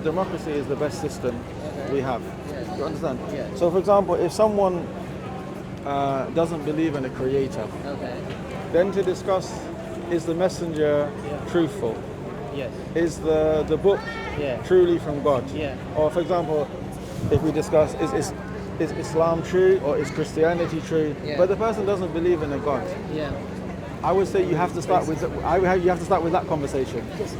democracy is the best system we have. Yes. You understand? Yes. So, for example, if someone doesn't believe in a creator, Okay. then to discuss, is the messenger truthful? Yes. Is the book Yeah. truly from God? Yeah. Or, for example, if we discuss, is Islam true or is Christianity true? Yeah. But the person doesn't believe in a God. Yeah. I would say you have to start with you have to start with that conversation. Yes.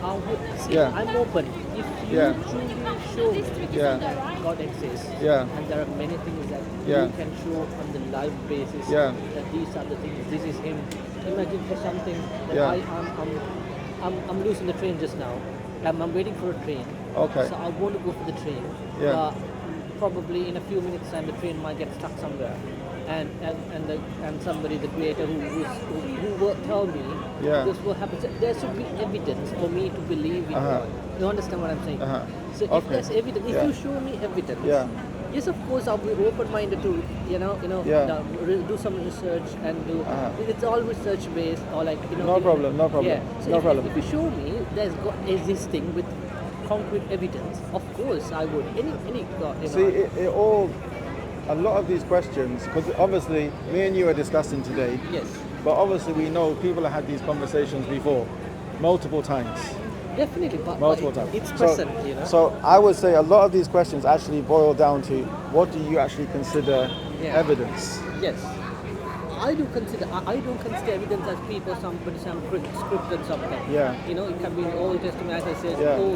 See, Yeah. I'm open. If you Yeah. truly show me Yeah. that God exists, Yeah. and there are many things that Yeah. you can show on the live basis, Yeah. that these are the things. This is Him. Imagine for something that Yeah. I'm losing the train just now. I'm waiting for a train. Okay. So I want to go for the train. Yeah. Probably in a few minutes time the train might get stuck somewhere. And somebody, the creator who will tell me Yeah. this will happen. So there should be evidence for me to believe in God. You understand what I'm saying? So if Okay. there's evidence, if Yeah. you show me evidence, Yeah. yes, of course I'll be open-minded to Yeah. do some research and do. It's all research based or like No problem, no problem, Yeah. So no if, problem. If you show me there's God existing with concrete evidence, of course I would. Any God. See, it all, a lot of these questions, because obviously me and you are discussing today, Yes. but obviously we know people have had these conversations before, multiple times. Definitely, but Multiple times. it's present, you know. So I would say a lot of these questions actually boil down to what do you actually consider evidence? Yes. I don't consider evidence as people, somebody, some scripted something. Yeah. It can be in the Old Testament, as I said. Yeah.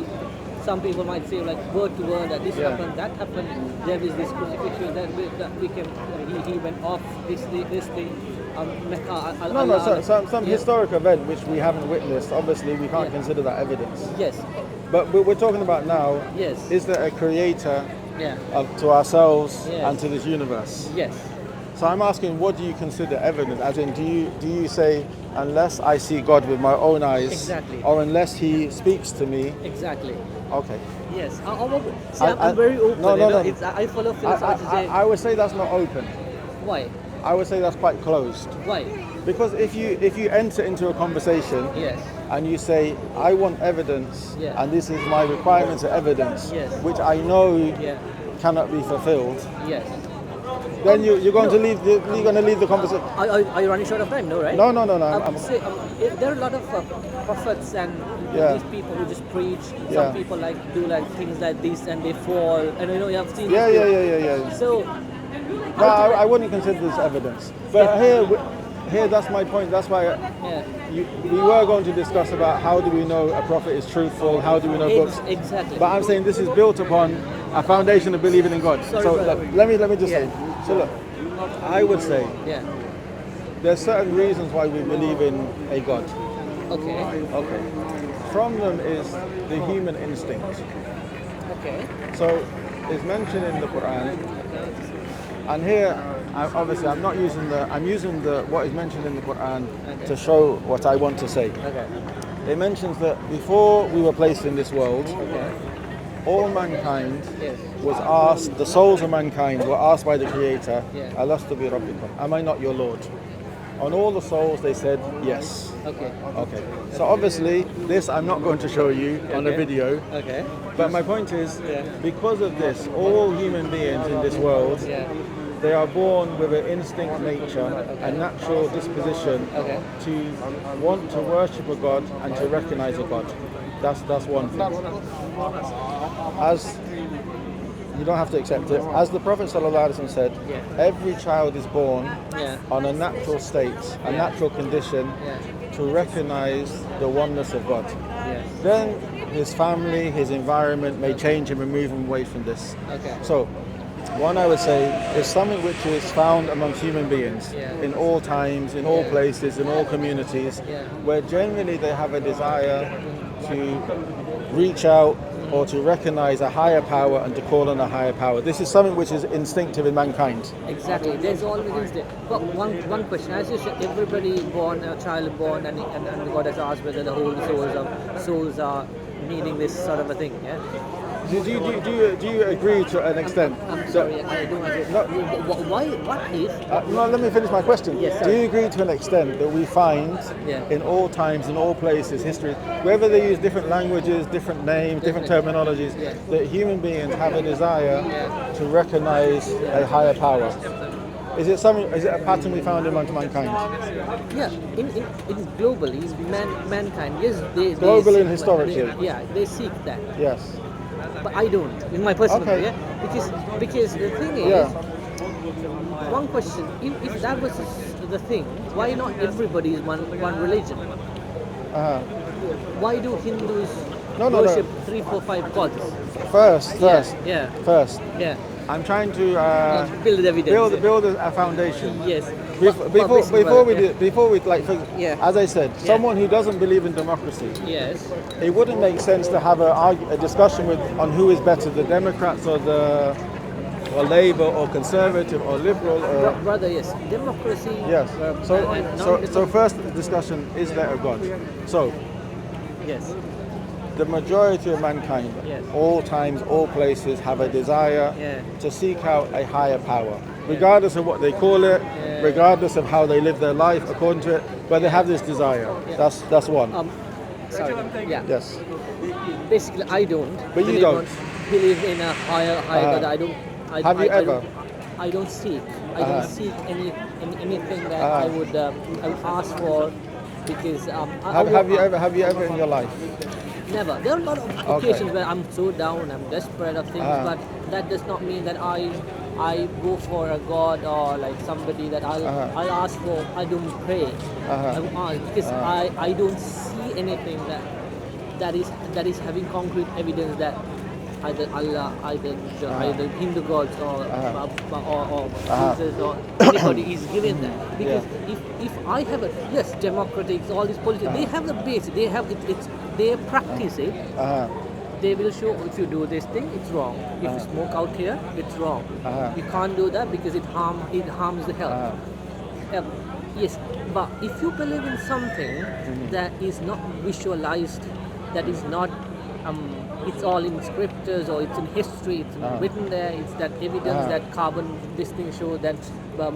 Some people might say like word to word that this Yeah. happened, that happened. There is this crucifixion that we can. He went off this thing. Mecca. Some historic event which we haven't witnessed. Obviously, we can't Yeah. consider that evidence. Yes. But we're talking about now. Yes. Is there a creator Yeah. to ourselves Yes. and to this universe? Yes. So I'm asking, what do you consider evidence? As in, do you say, unless I see God with my own eyes, Exactly. or unless He speaks to me? Exactly. Okay. Yes. I'm very open. No. I follow philosophy. I would say that's not open. Why? I would say that's quite closed. Why? Because if you enter into a conversation Yes. and you say, I want evidence, Yeah. and this is my requirement of evidence, Yes. which I know Yeah. cannot be fulfilled, Yes. then you're going to leave the conversation. Are you running short of time? No, right? No. There are a lot of prophets and Yeah. these people who just preach. Yeah. Some people do things like this and they fall. And you have seen. Yeah. this. So. No, I wouldn't consider this evidence. But here, that's my point. That's why Yeah. we were going to discuss about how do we know a prophet is truthful, how do we know books. Exactly. But I'm saying this is built upon a foundation of believing in God. Sorry, so brother. let me just say. So look, I would say Yeah. there's certain reasons why we believe in a God. Okay. Okay. From them is the human instinct. Okay. So it's mentioned in the Quran. And here, I'm using what is mentioned in the Quran to show what I want to say. Okay. It mentions that before we were placed in this world, Okay. all mankind Yes. was asked, the souls of mankind were asked by the Creator, Yeah. Alastu bi rabbikum, am I not your Lord? On all the souls they said yes. Okay. Okay. So obviously this I'm not going to show you on a Okay. video. Okay. But my point is, Yeah. because of this, all human beings in this world, Yeah. they are born with an instinct nature, a natural disposition Okay. to want to worship a God and to recognize a God. That's one thing. As you don't have to accept it. As the Prophet ﷺ said, Yeah. every child is born Yeah. on a natural state, a natural condition Yeah. to recognize the oneness of God. Yes. Then his family, his environment may change him and move him away from this. Okay. So, one I would say is something which is found amongst human beings Yeah. in all times, in all Yeah. places, in all communities, Yeah. where generally they have a desire to reach out or to recognize a higher power and to call on a higher power. This is something which is instinctive in mankind. Exactly. There's always instinct. But one question, as you said, everybody born, a child born, and God has asked whether the whole souls are needing this sort of a thing. Yeah. do you agree to an extent? I'm sorry, I don't agree. No. Why? What if? No, let me finish my question. Yes, Do sorry. you agree to an extent that we find Yeah. in all times, in all places, history, whether they use different languages, different names, different terminologies, Yeah. that human beings have a desire Yeah. to recognize a higher power? Is it a pattern we found amongst mankind? Yeah, in globally, mankind, yes, they Globally seek, and historically. they seek that, Yes. but I don't, in my personal Okay. view, because the thing is, Yeah. one question, if that was the thing, why not everybody is one religion? Uh-huh. Why do Hindus No. worship 3, 4, 5 gods? First. Yeah. First. Yeah. I'm trying to Build evidence. build a foundation. Yes. Before we like, Yeah. as I said, Yeah. someone who doesn't believe in democracy, Yes. it wouldn't make sense to have a discussion on who is better, the Democrats or Labour or Conservative or Liberal or Brother, yes. Democracy. yes. and So first discussion, is there a God? So yes. the majority of mankind, Yes. all times, all places, have a desire Yeah. to seek out a higher power, regardless of what they call it, regardless of how they live their life according to it, but they have this desire. That's one. Sorry. Yeah. Yes. Basically, I don't. But you believe don't. believe in a higher God. I don't. Have you I ever? I don't seek. I don't seek anything that I would ask for, because Have you ever in your life? never. There are a lot of Okay. occasions where I'm so down, I'm desperate of things, but that does not mean that I go for a God or like somebody that I'll ask for. I don't pray. I will ask because I don't see anything that is having concrete evidence that either Allah, either Hindu gods or Jesus or anybody is given that. Because if I have a democratic, all these politics, they have the base, they have they practice it. They will show, if you do this thing, it's wrong. If you smoke out here, it's wrong. You can't do that because it harms the health. Yes, but if you believe in something that is not visualized, that is not, it's all in scriptures or it's in history, it's written there, it's that evidence that carbon, this thing showed that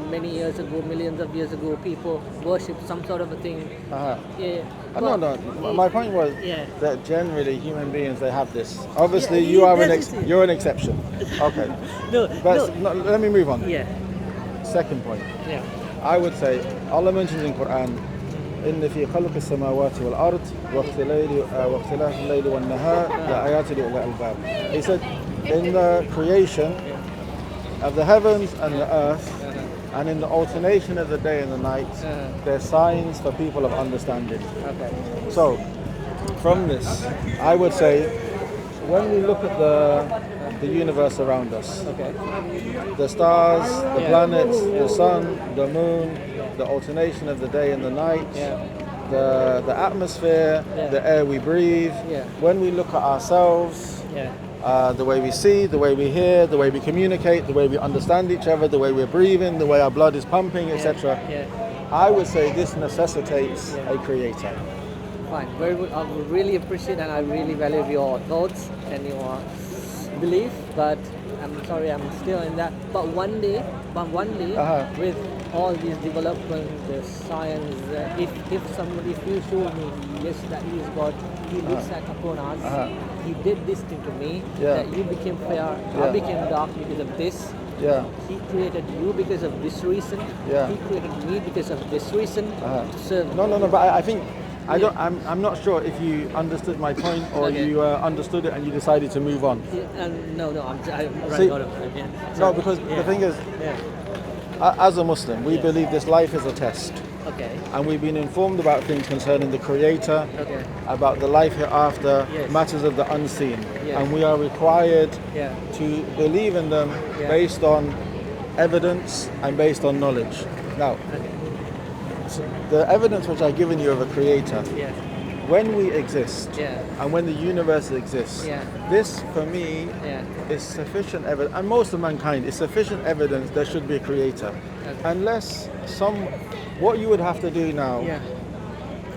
many years ago, millions of years ago, people worshipped some sort of a thing. No. My point was Yeah. that generally human beings, they have this. Obviously, Yeah, that's it. you're an exception. Okay. No, But no, let me move on. Yeah, Second point. yeah. I would say Allah mentions in Quran, إن في خلق السماوات والأرض واختلاف الليل والنهار لآيات لأولي الألباب. He said, in the creation of the heavens and the earth, and in the alternation of the day and the night, there's signs for people of understanding. Okay. So, from this, I would say, when we look at the universe around us, Okay. the stars, the planets, the sun, the moon, the alternation of the day and the night, the atmosphere, the air we breathe, when we look at ourselves, the way we see, the way we hear, the way we communicate, the way we understand each other, the way we're breathing, the way our blood is pumping, etc. I would say this necessitates a creator. Fine. Very good. I really appreciate and I really value your thoughts and your belief, but I'm sorry, I'm still in that. But one day, with all these developments, the science, if you show me, yes, that he is God, he looks at upon us, he did this thing to me, that you became fair, I became dark because of this. He created you because of this reason. He created me because of this reason. To serve. No. But I think I'm not sure if you understood my point or you understood it and you decided to move on. No, I'm running out of time. No, because the thing is, as a Muslim, we believe this life is a test. Okay. And we've been informed about things concerning the Creator, about the life hereafter, matters of the unseen. And we are required to believe in them based on evidence and based on knowledge. Now, the evidence which I've given you of a Creator, when we exist and when the universe exists, this for me is sufficient evidence, and most of mankind is sufficient evidence there should be a Creator. Unless what you would have to do now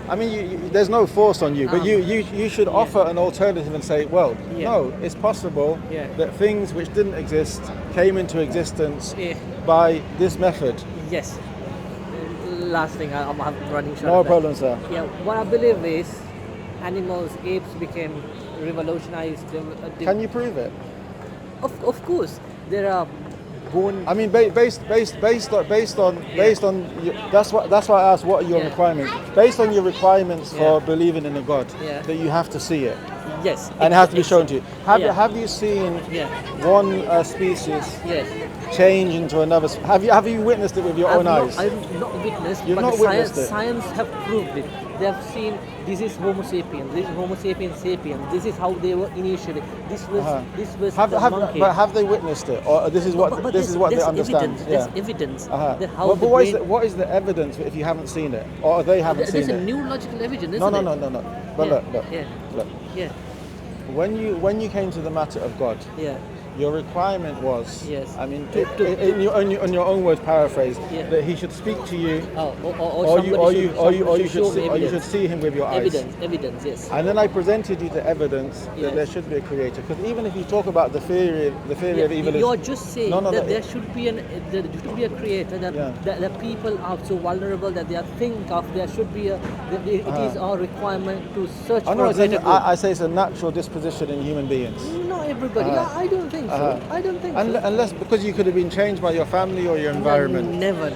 I mean, there's no force on you, but you should offer an alternative and say, well, no, it's possible that things which didn't exist came into existence by this method. Yes. Last thing, I'm running short. No problem, sir. Yeah, what I believe is animals, apes became revolutionized. Can you prove it? Of course, there are bone. I mean, based on that's why I asked what are your requirements. Based on your requirements for believing in a God, that you have to see it. Yes. And it has to be shown to you. Have you seen one species change into another? Have you witnessed it with your own eyes? I've not witnessed. You've but not witnessed it. Science have proved it. They have seen this is Homo sapiens. This is Homo sapiens sapiens. This is how they were initially. This was the monkey. But have they witnessed it, or this is what they understand? There's evidence. That how but what is the evidence if you haven't seen it, or they haven't seen it? There's a neurological evidence. No. But look. Yeah. When you came to the matter of God, your requirement was, I mean, in your own words, paraphrase, that he should speak to you, or you should see him with your eyes. Evidence, yes. And then I presented you the evidence that there should be a creator. Because even if you talk about the theory of evolution, you're just saying that there should be a creator. That people are so vulnerable that they think of. There should be it is our requirement to search for a greater good. I say it's a natural disposition in human beings. Not everybody. I don't think so. I don't think so. Unless because you could have been changed by your family or your environment. Never.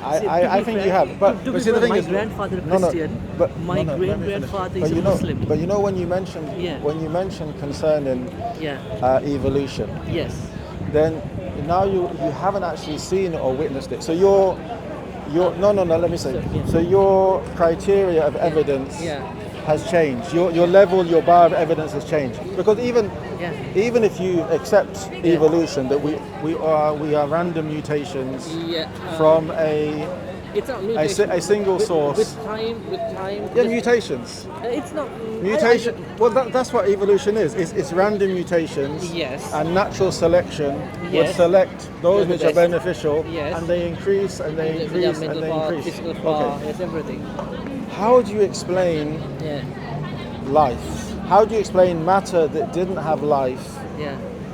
I think you have. But see, the thing my is, grandfather Christian, my great grandfather is a Muslim. But you know when you mentioned concerning evolution, then now you haven't actually seen it or witnessed it. So let me say. So your criteria of evidence has changed. Your level, your bar of evidence has changed. Because even if you accept evolution, that we are random mutations from it's not mutation. a single source. With time. Yeah, mutations. It's not mutation. Well, that's what evolution is. It's random mutations. Yes. And natural selection would select those which are beneficial, and they increase and they increase and they increase. Physical power, yes, everything. How do you explain life? How do you explain matter that didn't have life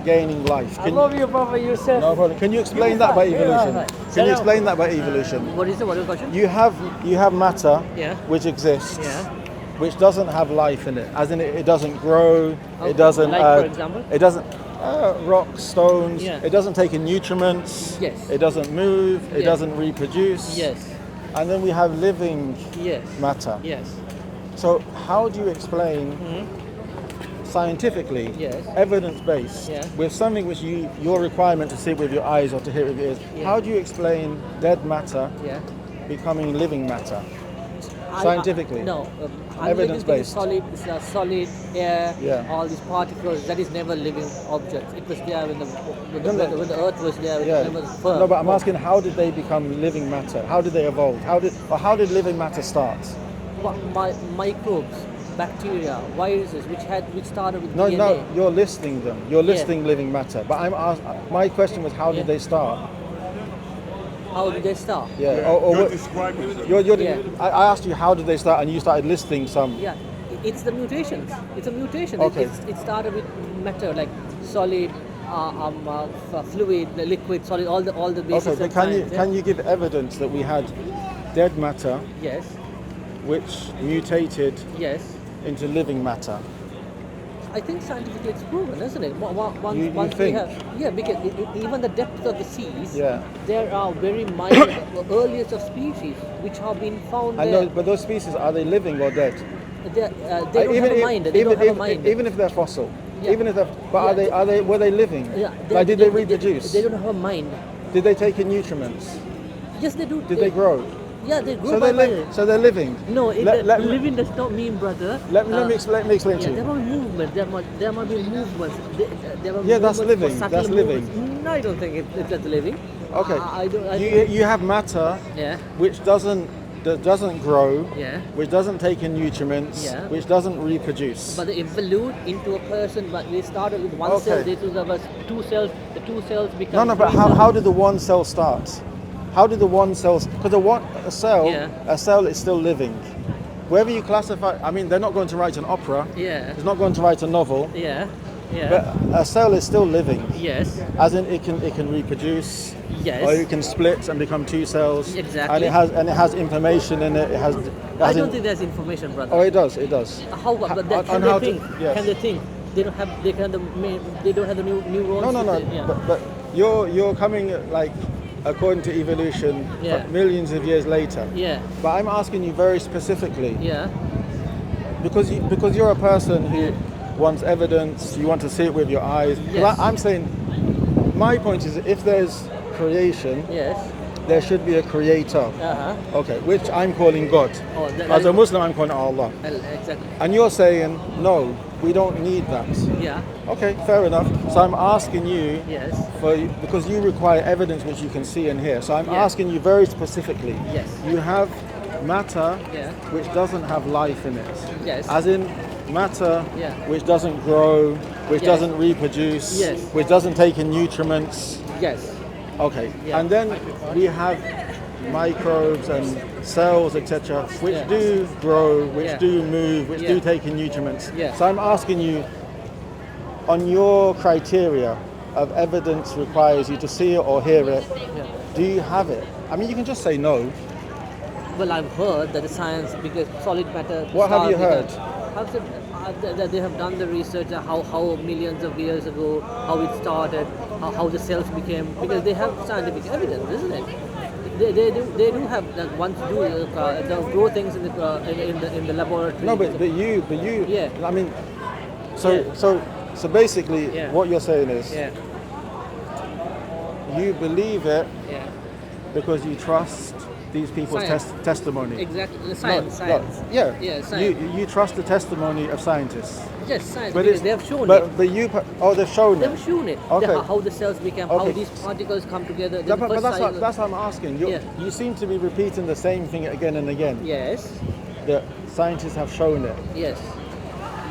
gaining life? I love you, Papa, Yusuf. No problem. Can you explain that by evolution? Can you explain that by evolution? What is the question? You have matter which exists, which doesn't have life in it. As in, it doesn't grow. Okay. It doesn't. For example? It doesn't. Rocks, stones. It doesn't take in nutriments. Yes. It doesn't move. It doesn't reproduce. Yes. And then we have living matter. Yes. So how do you explain scientifically, evidence-based, with something which your requirement to see it with your eyes or to hear it with your ears, how do you explain dead matter becoming living matter? Scientifically? Evidence-based. Solid air, all these particles, that is never living objects. It was there when the earth was there, it was firm. No, but I'm asking, how did they become living matter? How did they evolve? How did living matter start? Microbes, bacteria, viruses, which started with DNA. No, you're listing them. You're listing living matter. But my question was, how did they start? How did they start? You're describing them. I asked you how did they start, and you started listing some. Yeah, it's the mutations. It's a mutation. Okay. It started with matter, like solid, fluid, liquid, solid, all the basics. Okay, but can you give evidence that we had dead matter? Yes. Which mutated into living matter? I think scientifically it's proven, isn't it? Once we have, because even the depth of the seas, there are very minor, earliest of species which have been found there. But those species, are they living or dead? They don't have a mind. They don't have a mind. Even if they're fossil, were they living? Did they reproduce? They don't have a mind. Did they take in nutriments? Yes, they do. Did they grow? Yeah, they grow. So they're living. No, living does not mean, brother. Let me explain to you. There might be movement. There might be movements. That's living. That's living. No, I don't think it's living. Okay. You have matter, which doesn't grow, which doesn't take in nutriments, which doesn't reproduce. But they evolve into a person. But they started with one cell. They developed two cells. The two cells become. No. But how did the one cell start? How did the one cell? Because a cell is still living. whether you classify, I mean, they're not going to write an opera. Yeah. It's not going to write a novel. Yeah. Yeah. But a cell is still living. Yes. As in, it can reproduce. Yes. Or it can split and become two cells. Exactly. And it has information in it. I don't think there's information, brother. Oh, it does. It does. How? But can they think? Yes. Can they think? They don't have. They don't have the neurons. No. Yeah. But you're coming like according to evolution, millions of years later. Yeah. But I'm asking you very specifically. Yeah. Because you're a person who wants evidence. You want to see it with your eyes. Yes. I'm saying, my point is, if there's creation, yes, there should be a creator. Okay, which I'm calling God. As a Muslim, I'm calling Allah. Exactly. And you're saying, no, we don't need that. Yeah. Okay, fair enough. So I'm asking you, yes, because you require evidence which you can see and hear. So I'm asking you very specifically. Yes. You have matter which doesn't have life in it. Yes. As in matter which doesn't grow, which doesn't reproduce, which doesn't take in nutriments. Yes. Okay. And then we have microbes and cells, etc., which do grow, which do move, which do take in nutriments. So I'm asking you, on your criteria of evidence requires you to see it or hear it, do you have it? I mean, you can just say no. Well, I've heard that the science, because solid matter. What have you heard? That they have done the research how millions of years ago, how it started, how the cells became, because they have scientific evidence, isn't it? They do have that once they'll grow things in the laboratory. No, but you. Yeah. I mean, so basically, what you're saying is, you believe it because you trust these people's testimony. Exactly, the science. Science. You trust the testimony of scientists. Yes, science. But because they have shown it. But they've shown it. They've shown it. Okay. How the cells become, how these particles come together. But that's what I'm asking. You seem to be repeating the same thing again and again. Yes. The scientists have shown it. Yes.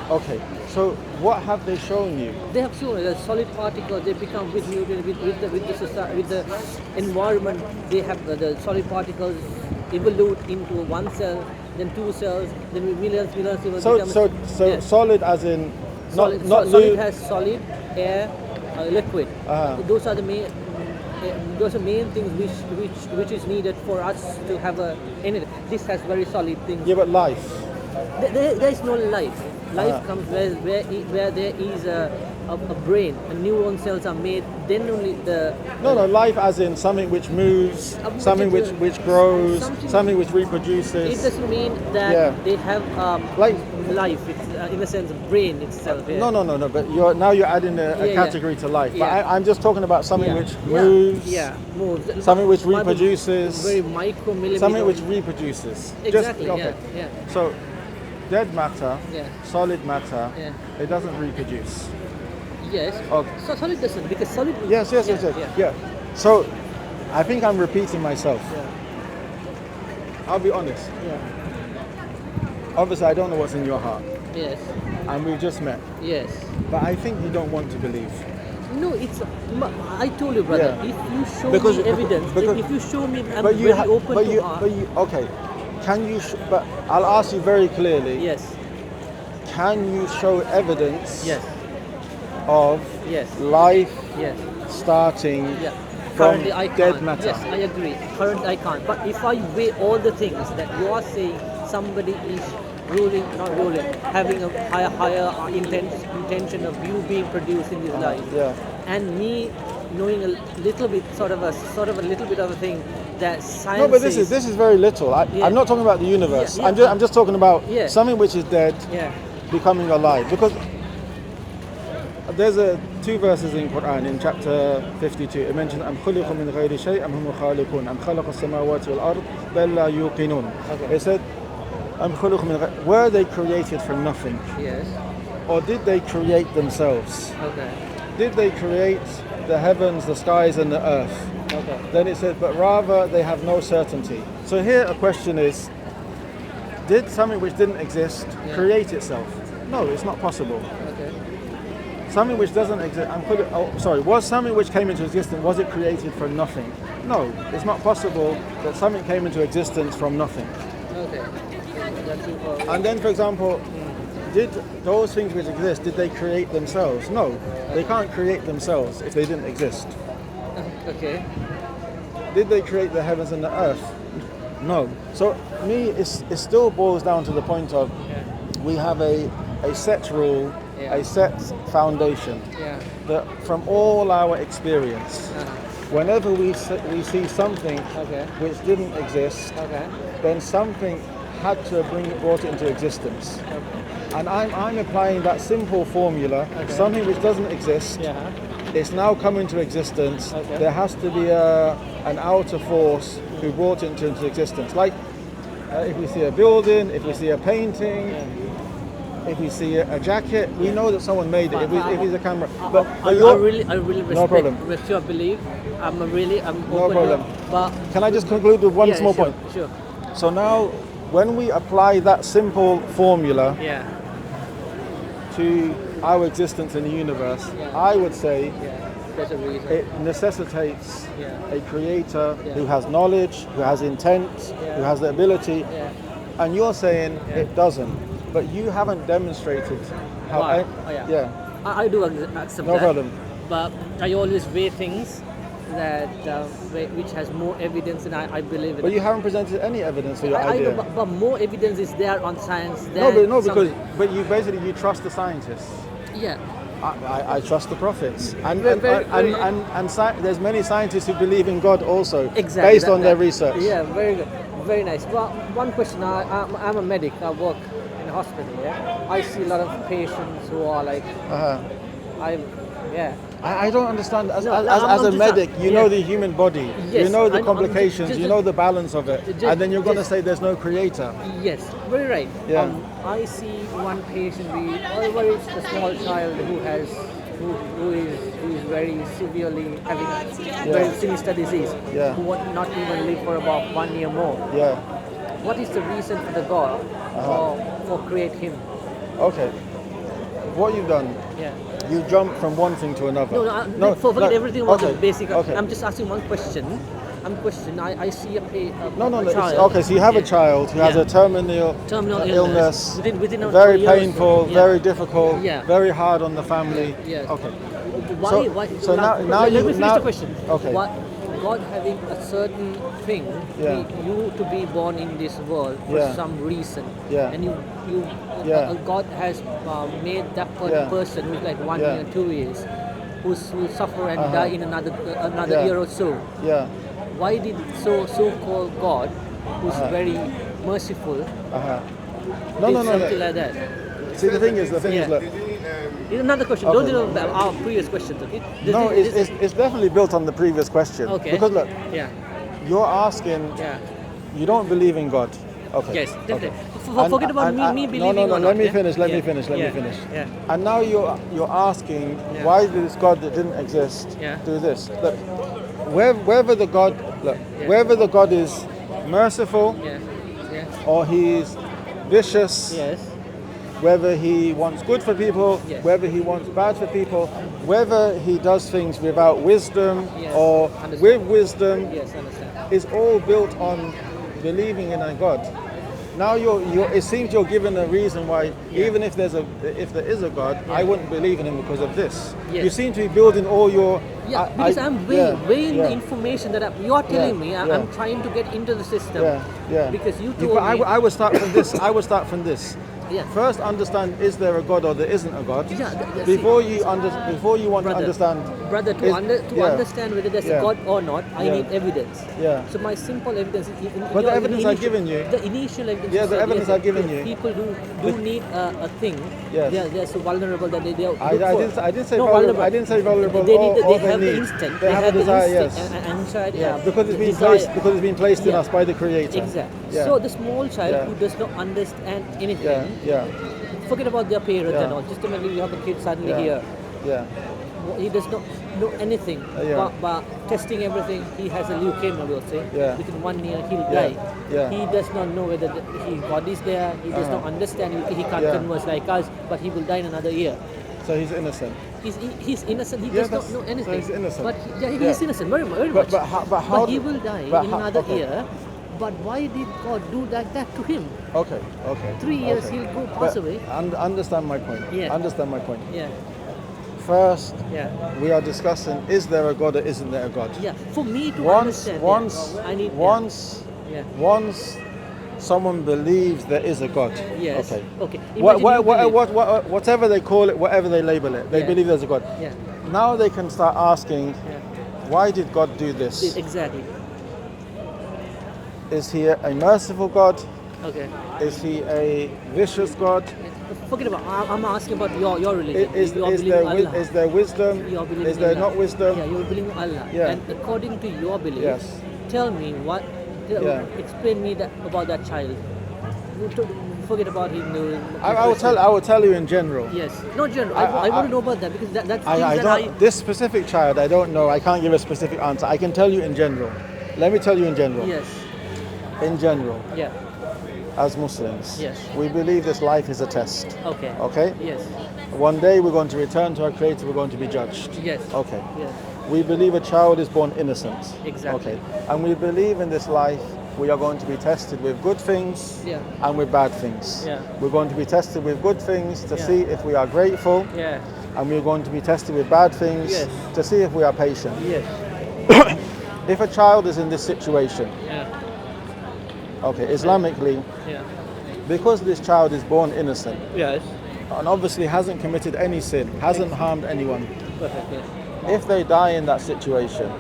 Okay. So what have they shown you? They have shown that solid particles, they become with the environment. They have the solid particles evolve into one cell, then two cells, then millions. So solid as in solid has solid, air, liquid. Those are the main things which is needed for us to have anything. This has very solid things. Yeah, but life. There is no life. Life comes where there is a brain, and neuron cells are made. Then only the life as in something which moves, something which grows, something which reproduces. It doesn't mean that they have life. It's in a sense brain itself. Yeah. No. But you're adding a category to life. But I'm just talking about something which moves. Moves. Something which reproduces. Very micro-millimeter. Something which reproduces. Exactly. So. Dead matter, solid matter, it doesn't reproduce. Yes. Okay. So solid doesn't, because solid. Yes. So, I think I'm repeating myself. I'll be honest. Obviously, I don't know what's in your heart. Yes. And we've just met. Yes. But I think you don't want to believe. No, I told you, brother. If you show me evidence, if you show me, I'm very open to art. Okay. Can you? But I'll ask you very clearly. Yes. Can you show evidence? Yes. Of life starting from Currently, I dead can't. matter? Yes, I agree. Currently, I can't. But if I weigh all the things that you are saying, somebody is having a higher intention of you being produced in this life, and me knowing a little bit, sort of a little bit of a thing that science. No, but this is very little. I'm not talking about the universe. I'm just talking about something which is dead becoming alive. Because there's two verses in Quran in chapter 52. It mentions أَمْ خُلِقُوا مِنْ غَيْرِ شَيْءٍ أَمْ هُمُ الْخَالِقُونَ أَمْ خَلَقَ السَّمَاوَاتِ وَالْأَرْضَ بَلْ لَا يُوقِنُونَ. It said أَمْ خُلِقُوا مِنْ غَيْرِ. Were they created from nothing? Yes. Or did they create themselves? Okay. Did they create the heavens, the skies and the earth? Okay. Then it said, but rather they have no certainty. So here a question is, did something which didn't exist create itself? No, it's not possible. Okay. Something which doesn't exist, was something which came into existence, was it created from nothing? No, it's not possible that something came into existence from nothing. Okay. And then, for example, did those things which exist, did they create themselves? No, they can't create themselves if they didn't exist. Okay. Did they create the heavens and the earth? No. So me, it still boils down to the point of we have a set rule, a set foundation that from all our experience, whenever we see something which didn't exist, then something had to brought it into existence. And I'm applying that simple formula, something which doesn't exist, it's now come into existence. There has to be an outer force who brought it into existence. Like if we see a building, if we see a painting, if we see a jacket, we know that someone made it. If it's a camera, but I really respect your belief. I'm no open. problem. But can I just conclude with one small point? Sure. So now, when we apply that simple formula to our existence in the universe, I would say there's a reason. It necessitates a creator who has knowledge, who has intent, who has the ability, and you're saying it doesn't. But you haven't demonstrated how. I do accept no that. problem. But I always weigh things that which has more evidence than I believe in. But you haven't presented any evidence for your idea. I know, but more evidence is there on science. But you trust the scientists. Yeah. I trust the prophets, and there's many scientists who believe in God also, based on their research. Yeah, very good, very nice. Well, one question. I'm a medic. I work in a hospital. Yeah, I see a lot of patients who are like, I don't understand. As a medic, you know the human body, you know the complications, you know the balance of it, and then you're going to say there's no creator. Yes, very right. Yeah. I see one patient, a small child who is very severely having a very sinister disease, who would not even live for about 1 year more. Yeah. What is the reason for the God for create him? Okay. What you've done? You jump from one thing to another. Forget everything about the basic. Okay. I'm just asking one question. I see a child. Okay, so you have a child who has a terminal illness, within very painful, very difficult, Yeah. very hard on the family. Okay. Why? So now let me finish the question. Okay. God having a certain thing, you to be born in this world for some reason, and God has made that person who's like 1 year, 2 years, who suffer and die in another year or so. Yeah. Why did so-called God, who's very merciful, did something like that? See, the thing is, look. Another question. Don't do our previous questions, okay? It's definitely built on the previous question. Okay. Because look, you're asking, you don't believe in God. Okay. Yes, definitely. Forget about me believing No, or let not. me finish. Let me finish. Yeah. And now you're asking, why did this God that didn't exist do this? Look, whether the God is merciful or he's vicious, whether he wants good for people, whether he wants bad for people, whether he does things without wisdom or with wisdom, is all built on believing in a God. Now it seems you're given a reason why, even if there is a God, I wouldn't believe in him because of this. You seem to be building all your because I'm weighing the information that you're telling me. I'm trying to get into the system. Because you told me. I would start from this. First, understand: is there a God or there isn't a God? Before you want to understand. Brother, to understand whether there's a God or not, I need evidence. So my simple evidence is. But the evidence I've given you. The initial evidence. The evidence I've given you. People who do need a thing. They're so vulnerable that they are. I didn't say vulnerable. I didn't say vulnerable. They have the instinct. They have a desire. Because it's been placed in us by the Creator. Exactly. So the small child who does not understand anything. Forget about their parents and all. Just imagine you have a kid suddenly here. He does not know anything. But testing everything, he has a leukemia, we'll say. Within 1 year, he'll die. He does not know whether his body is there. He does not understand. He can't converse like us, but he will die in another year. So he's innocent. He's innocent. He does not know anything. So he's innocent. But he is innocent, very much. But he will die in another year. But why did God do that to him? Okay. 3 years he'll go pass away. Understand my point. Yeah. Understand my point. Yeah. First, Yeah. we are discussing: is there a God or isn't there a God? Yeah. For me to understand, I need. Once someone believes there is a God. Yes. Okay. Okay. Whatever they call it, whatever they label it, they believe there's a God. Yeah. Now they can start asking, why did God do this? Exactly. Is he a merciful God? Okay. Is he a vicious God? Forget about. I'm asking about your religion. Is there wisdom? Is there not wisdom? Yeah, you believe in Allah. Yeah. And according to your belief, Yes. tell me explain me about that child. Forget about him. I will tell you in general. Yes, not general. I want to know about that because this specific child, I don't know. I can't give a specific answer. I can tell you in general. Let me tell you in general. Yes. In general. Yeah. As Muslims, yes, we believe this life is a test. Okay. Okay? Yes. One day we're going to return to our Creator, we're going to be judged. Yes. Okay. Yes. We believe a child is born innocent. Exactly. Okay. And we believe in this life we are going to be tested with good things and with bad things. Yeah. We're going to be tested with good things to see if we are grateful. Yeah. And we're going to be tested with bad things to see if we are patient. Yes. If a child is in this situation, okay, Islamically, because this child is born innocent, and obviously hasn't committed any sin, hasn't harmed anyone, if they die in that situation,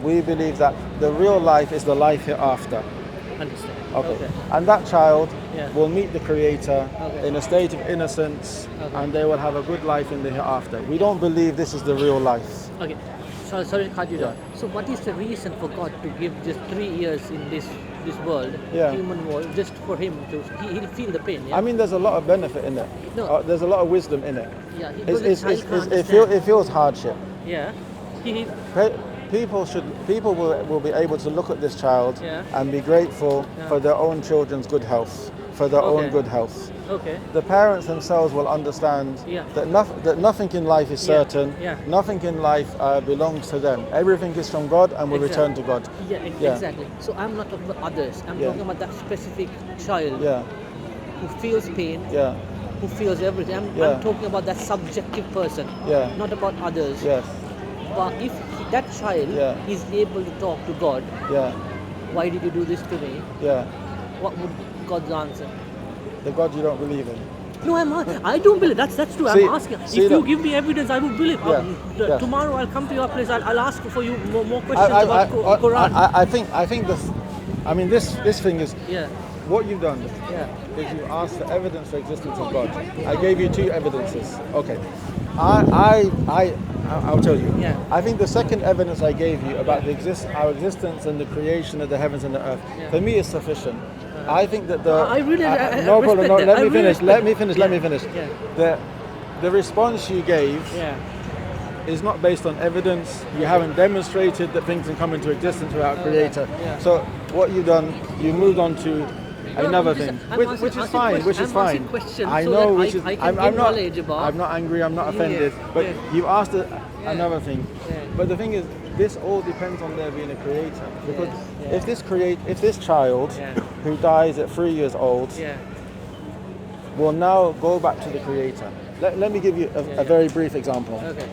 we believe that the real life is the life hereafter. Understand. Okay. And that child will meet the Creator in a state of innocence, and they will have a good life in the hereafter. We don't believe this is the real life. Okay. Sorry to cut you down. So what is the reason for God to give just 3 years in this world, human world, just for him to he'll feel the pain? Yeah? I mean, there's a lot of benefit in it. No. There's a lot of wisdom in it. Yeah. It feels hardship. Yeah. People will be able to look at this child and be grateful for their own children's good health, for their own good health. Okay. The parents themselves will understand that nothing in life is certain. Nothing in life belongs to them. Everything is from God and will return to God. Yeah, exactly. So I'm not talking about others. I'm talking about that specific child who feels pain, who feels everything. I'm talking about that subjective person, not about others. Yes. But if that child is able to talk to God, why did you do this to me? What would God's answer? The God you don't believe in. No, I don't believe. That's true. I'm asking. If you give me evidence, I will believe. Tomorrow I'll come to your place. I'll ask for you more questions about Quran. I think this. I mean, this thing is. What you've done is you asked for evidence for existence of God. I gave you 2 evidences. Okay. I'll tell you. I think the second evidence I gave you about our existence and the creation of the heavens and the earth, for me, is sufficient. I think that no problem. No, let me finish. The response you gave is not based on evidence. You haven't demonstrated that things can come into existence without a creator. So what you've done, you moved on to another thing, which is fine. I know. I'm not angry. I'm not offended. But you asked another thing. But the thing is, this all depends on there being a creator. Because if this child who dies at 3 years old will now go back to the creator. Let me give you a very brief example. Okay.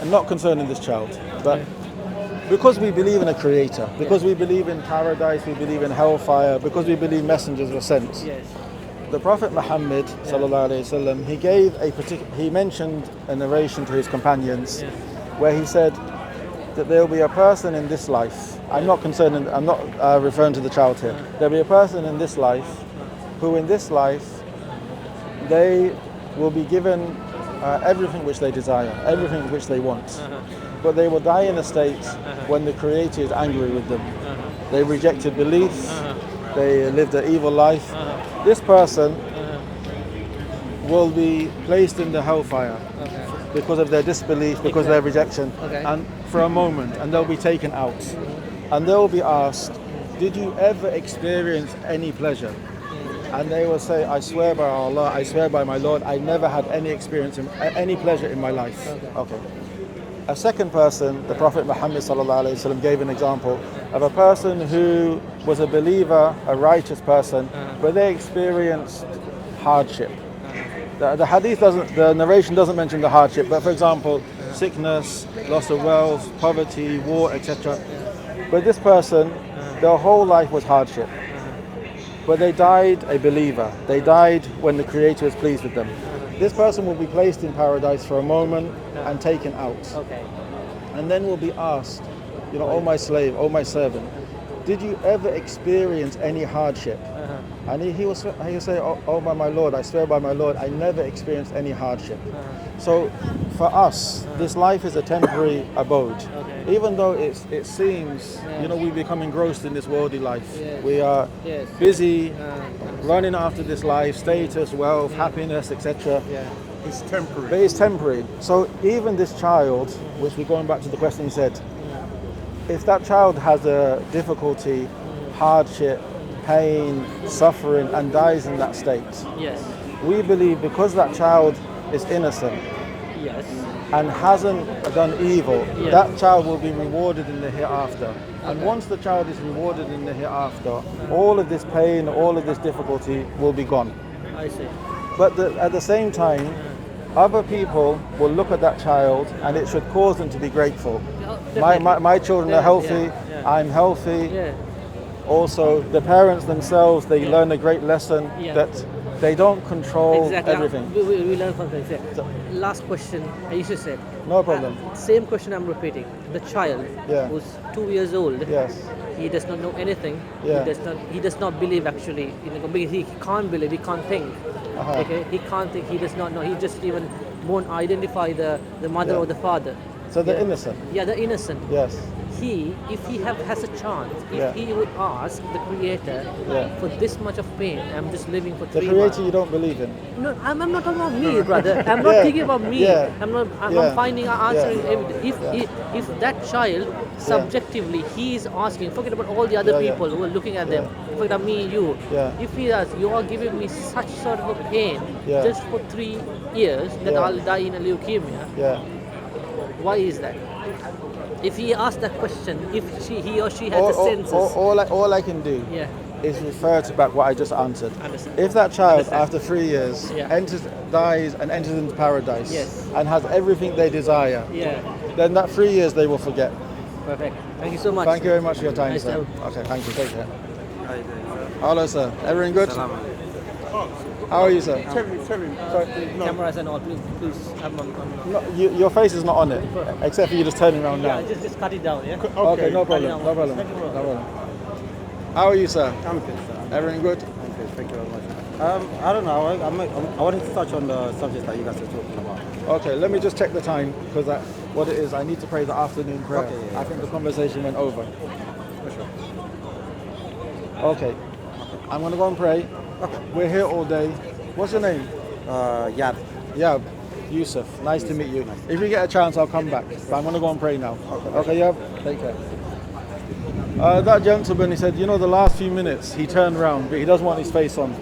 And not concerning this child, but because we believe in a creator, because we believe in paradise, we believe in hellfire, because we believe messengers were sent. The Prophet Muhammad sallallahu alaihi wasallam, he mentioned a narration to his companions where he said that there will be a person in this life. I'm not referring to the child here. There'll be a person in this life who in this life they will be given everything which they desire, everything which they want. But they will die in a state when the Creator is angry with them. They rejected belief, they lived an evil life. This person will be placed in the hellfire because of their disbelief, because of their rejection, and for a moment, and they'll be taken out. And they'll be asked, did you ever experience any pleasure? And they will say, I swear by Allah, I swear by my Lord, I never had any experience, any pleasure in my life. Okay. A second person, the Prophet Muhammad sallallahu alaihi wasallam gave an example of a person who was a believer, a righteous person, but they experienced hardship. The hadith the narration doesn't mention the hardship, but for example, sickness, loss of wealth, poverty, war, etc. But this person, their whole life was hardship. But they died a believer. They died when the Creator was pleased with them. This person will be placed in paradise for a moment and taken out. Okay. And then will be asked, oh my slave, oh my servant, did you ever experience any hardship? And he will say, oh by my Lord, I swear by my Lord, I never experienced any hardship. So for us, this life is a temporary abode. Okay. Even though it seems, we become engrossed in this worldly life. Yes. We are busy running after this life, status, wealth, happiness, etc. Yeah. It's temporary. But it's temporary. So even this child, which we're going back to the question you said, if that child has a difficulty, hardship, pain, suffering, and dies in that state, we believe because that child is innocent and hasn't done evil, that child will be rewarded in the hereafter. And once the child is rewarded in the hereafter, all of this pain, all of this difficulty will be gone. I see. But at the same time, other people will look at that child and it should cause them to be grateful. My children are healthy, I'm healthy. Also, the parents themselves, they learn a great lesson that they don't control everything. We learn from this. Last question, Yusuf said. No problem. Same question I'm repeating. The child who's 2 years old, he does not know anything. He does not believe actually. Because he can't believe, he can't think. Okay, he can't think, he does not know. He just even won't identify the mother or the father. So they're innocent. Yeah, they're innocent. Yes. If he has a chance, if he would ask the Creator for this much of pain, I'm just living for 3 months. The Creator you don't believe in? No, I'm not talking about me, brother. I'm not thinking about me. I'm finding an answer in everything. If that child, subjectively, he is asking, forget about all the other people who are looking at them, forget about me and you. If he asks, you are giving me such sort of a pain just for 3 years that I'll die in a leukemia. Why is that? If he asks that question, if he or she has the senses. All I can do is refer to back what I just answered. If that child, after 3 years, dies and enters into paradise and has everything they desire, then that 3 years they will forget. Perfect. Thank you so much. Thank you very much for your time, sir. Okay, thank you. Take care. Hello, sir. Everything good? How are you, sir? Tell me. Sorry. Cameras and all, please. No, your face is not on it, except for you just turning around now. Yeah, just cut it down, yeah? Okay, no problem. How are you, sir? I'm good, sir. Everything good? I'm good, thank you very much. I don't know, I wanted to touch on the subject that you guys are talking about. Okay, let me just check the time, because what it is, I need to pray the afternoon prayer. Okay, I think the conversation went over. For sure. Okay, I'm going to go and pray. Okay. We're here all day. What's your name? Yab. Yab. Yusuf. Nice to meet you. If you get a chance, I'll come back. But I'm going to go and pray now. Okay, Yab? Take care. That gentleman, he said, the last few minutes, he turned around, but he doesn't want his face on.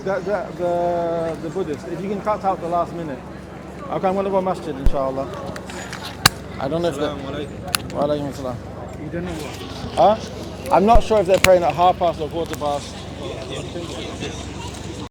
The Buddhist, if you can cut out the last minute. Okay, I'm going to go masjid, inshallah. I don't know if they're... Wa alaykum assalam. You don't know what? I'm not sure if they're praying at 1/2 or 1/4.